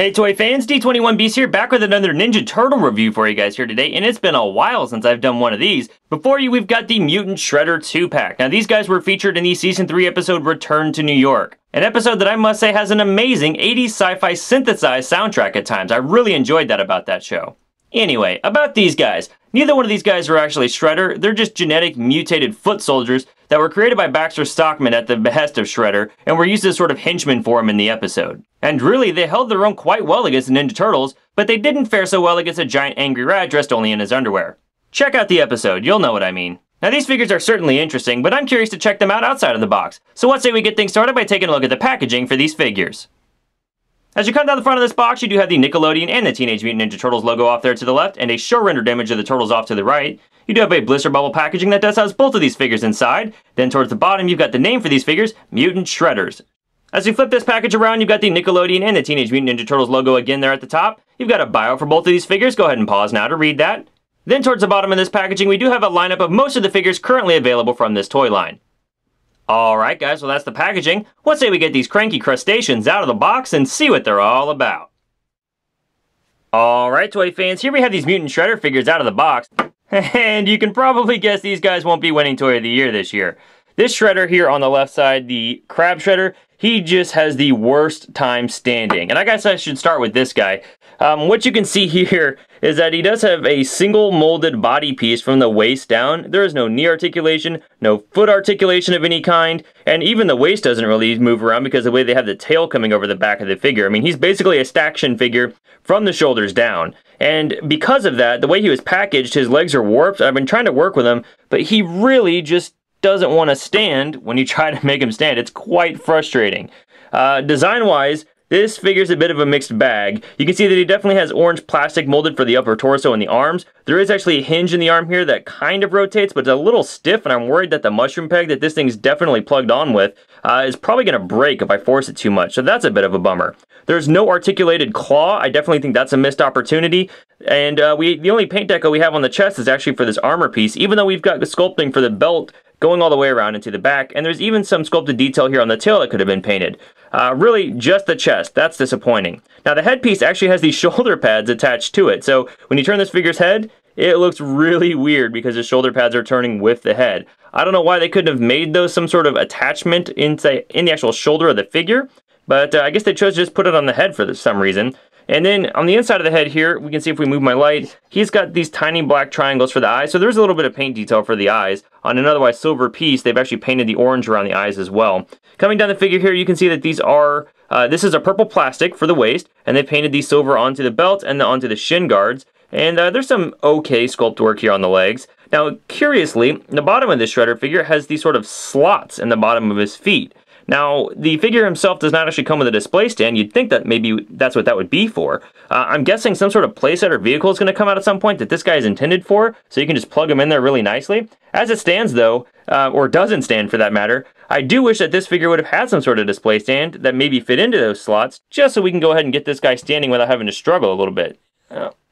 Hey Toy fans, D21Beast here, back with another Ninja Turtle review for you guys here today, and it's been a while since I've done one of these. Before you, we've got the Mutant Shredder 2-pack. Now these guys were featured in the Season 3 episode Return to New York. An episode that I must say has an amazing 80s sci-fi synthesized soundtrack at times. I really enjoyed that about that show. Anyway, about these guys. Neither one of these guys are actually Shredder, they're just genetic mutated foot soldiers that were created by Baxter Stockman at the behest of Shredder, and were used as sort of henchmen for him in the episode. And really, they held their own quite well against the Ninja Turtles, but they didn't fare so well against a giant angry rat dressed only in his underwear. Check out the episode, you'll know what I mean. Now these figures are certainly interesting, but I'm curious to check them out outside of the box, so let's say we get things started by taking a look at the packaging for these figures. As you come down the front of this box, you do have the Nickelodeon and the Teenage Mutant Ninja Turtles logo off there to the left, and a show-rendered image of the Turtles off to the right. You do have a blister bubble packaging that does house both of these figures inside. Then towards the bottom, you've got the name for these figures, Mutant Shredders. As you flip this package around, you've got the Nickelodeon and the Teenage Mutant Ninja Turtles logo again there at the top. You've got a bio for both of these figures. Go ahead and pause now to read that. Then towards the bottom of this packaging, we do have a lineup of most of the figures currently available from this toy line. Alright guys, well that's the packaging. Let's say we get these cranky crustaceans out of the box and see what they're all about. Alright toy fans, here we have these Mutant Shredder figures out of the box. And you can probably guess these guys won't be winning Toy of the Year this year. This Shredder here on the left side, the Crab Shredder, he just has the worst time standing. And I guess I should start with this guy. What you can see here is that he does have a single molded body piece from the waist down. There is no knee articulation, no foot articulation of any kind, and even the waist doesn't really move around because of the way they have the tail coming over the back of the figure. I mean, he's basically a staction figure from the shoulders down. And because of that, the way he was packaged, his legs are warped. I've been trying to work with him, but he really just doesn't want to stand when you try to make him stand. It's quite frustrating. Design-wise, this figure's a bit of a mixed bag. You can see that he definitely has orange plastic molded for the upper torso and the arms. There is actually a hinge in the arm here that kind of rotates, but it's a little stiff, and I'm worried that the mushroom peg that this thing's definitely plugged on with is probably going to break if I force it too much, so that's a bit of a bummer. There's no articulated claw. I definitely think that's a missed opportunity. And the only paint deco we have on the chest is actually for this armor piece, even though we've got the sculpting for the belt going all the way around into the back, and there's even some sculpted detail here on the tail that could have been painted. Really, just the chest. That's disappointing. Now, the headpiece actually has these shoulder pads attached to it, so when you turn this figure's head, it looks really weird because the shoulder pads are turning with the head. I don't know why they couldn't have made those some sort of attachment in the actual shoulder of the figure, but I guess they chose to just put it on the head for some reason. And then on the inside of the head here, we can see if we move my light, he's got these tiny black triangles for the eyes, so there's a little bit of paint detail for the eyes. On an otherwise silver piece, they've actually painted the orange around the eyes as well. Coming down the figure here, you can see that these are, this is a purple plastic for the waist, and they painted these silver onto the belt and onto the shin guards. And there's some okay sculpt work here on the legs. Now, curiously, the bottom of this Shredder figure has these sort of slots in the bottom of his feet. Now, the figure himself does not actually come with a display stand. You'd think that maybe that's what that would be for. I'm guessing some sort of playset or vehicle is going to come out at some point that this guy is intended for, so you can just plug him in there really nicely. As it stands, though, or doesn't stand for that matter, I do wish that this figure would have had some sort of display stand that maybe fit into those slots, just so we can go ahead and get this guy standing without having to struggle a little bit.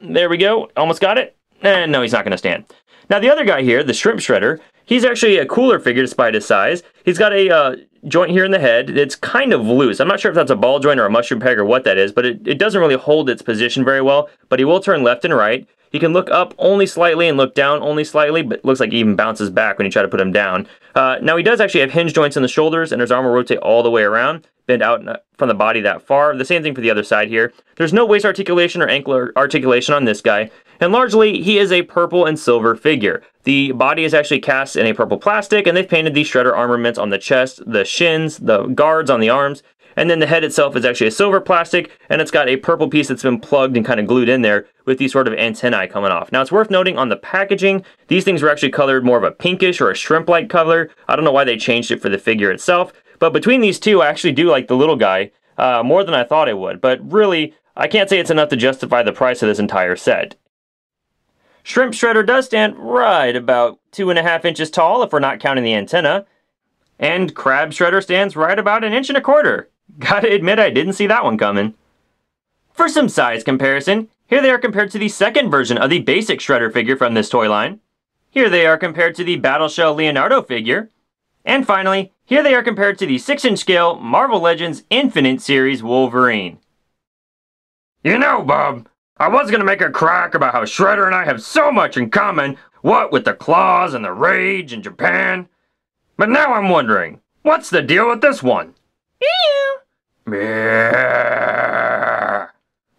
There we go. Almost got it. And no, he's not going to stand. Now, the other guy here, the Shrimp Shredder, he's actually a cooler figure despite his size. He's got a joint here in the head. It's kind of loose. I'm not sure if that's a ball joint or a mushroom peg or what that is, but it doesn't really hold its position very well, but he will turn left and right. He can look up only slightly and look down only slightly, but it looks like he even bounces back when you try to put him down. Now, he does actually have hinge joints in the shoulders, and his arm will rotate all the way around, bend out from the body that far. The same thing for the other side here. There's no waist articulation or ankle articulation on this guy, and largely, he is a purple and silver figure. The body is actually cast in a purple plastic, and they've painted these Shredder armaments on the chest, the shins, the guards on the arms, and then the head itself is actually a silver plastic, and it's got a purple piece that's been plugged and kind of glued in there with these sort of antennae coming off. Now, it's worth noting on the packaging, these things were actually colored more of a pinkish or a shrimp-like color. I don't know why they changed it for the figure itself, but between these two, I actually do like the little guy more than I thought I would, but really, I can't say it's enough to justify the price of this entire set. Shrimp Shredder does stand right about 2.5 inches tall if we're not counting the antenna. And Crab Shredder stands right about 1.25 inches. Gotta admit I didn't see that one coming. For some size comparison, here they are compared to the second version of the basic Shredder figure from this toy line. Here they are compared to the Battleshell Leonardo figure. And finally, here they are compared to the 6-inch scale Marvel Legends Infinite Series Wolverine. You know, Bob, I was gonna make a crack about how Shredder and I have so much in common, what with the claws and the rage in Japan. But now I'm wondering, what's the deal with this one?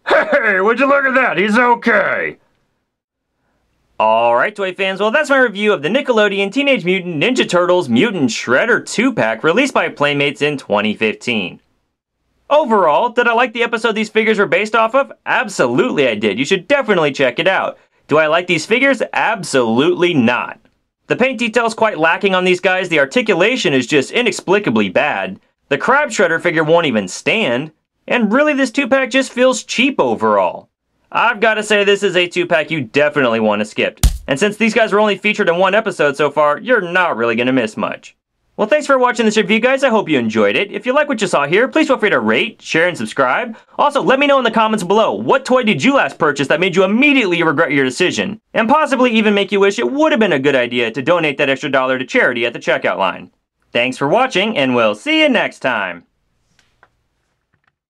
Hey, would you look at that? He's okay. Alright, Toy fans, well that's my review of the Nickelodeon Teenage Mutant Ninja Turtles Mutant Shredder 2-pack released by Playmates in 2015. Overall, did I like the episode these figures were based off of? Absolutely I did. You should definitely check it out. Do I like these figures? Absolutely not. The paint detail's quite lacking on these guys, the articulation is just inexplicably bad. The Crab Shredder figure won't even stand. And really this 2-pack just feels cheap overall. I've got to say this is a 2-pack you definitely want to skip. And since these guys were only featured in one episode so far, you're not really going to miss much. Well, thanks for watching this review, guys. I hope you enjoyed it. If you like what you saw here, please feel free to rate, share, and subscribe. Also, let me know in the comments below, what toy did you last purchase that made you immediately regret your decision? And possibly even make you wish it would have been a good idea to donate that extra $1 to charity at the checkout line. Thanks for watching, and we'll see you next time.